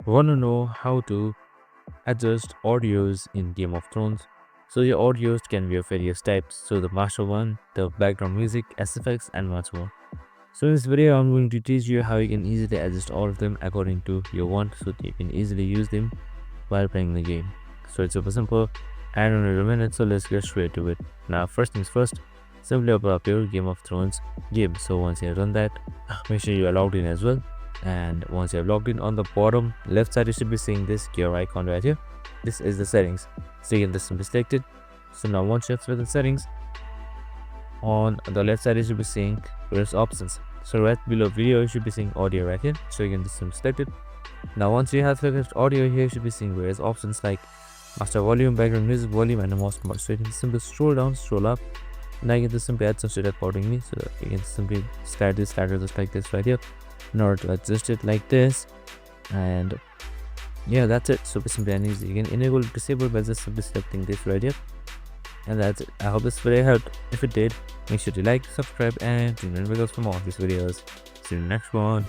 Want to know how to adjust audios in Game of Thrones? So your audios can be of various types. So the master one, the background music, SFX, and much more. So in this video, I'm going to teach you how you can easily adjust all of them according to your want, so that you can easily use them while playing the game. So it's super simple and only a minute. So let's get straight to it. Now, first things first, simply open up your Game of Thrones game. So once you have done that, make sure you are logged in as well. And once you have logged in, on the bottom left side you should be seeing this gear icon right here. This is the settings, so you can just simply select it. So now once you have selected the settings, on the left side you should be seeing various options. So right below video you should be seeing audio right here, so you can just simply select it. Now once you have selected audio here, you should be seeing various options like master volume, background music volume, and the most part. So you can just simply scroll down, scroll up. Now you can just simply adjust it accordingly. So you can simply slide this slider just like this right here in order to adjust it like this. And yeah, that's it. Super simple and easy. You can enable or disable by just simply selecting this right here. And that's it. I hope this video helped. If it did, make sure to like, subscribe, and tune in videos for more of these videos. See you in the next one.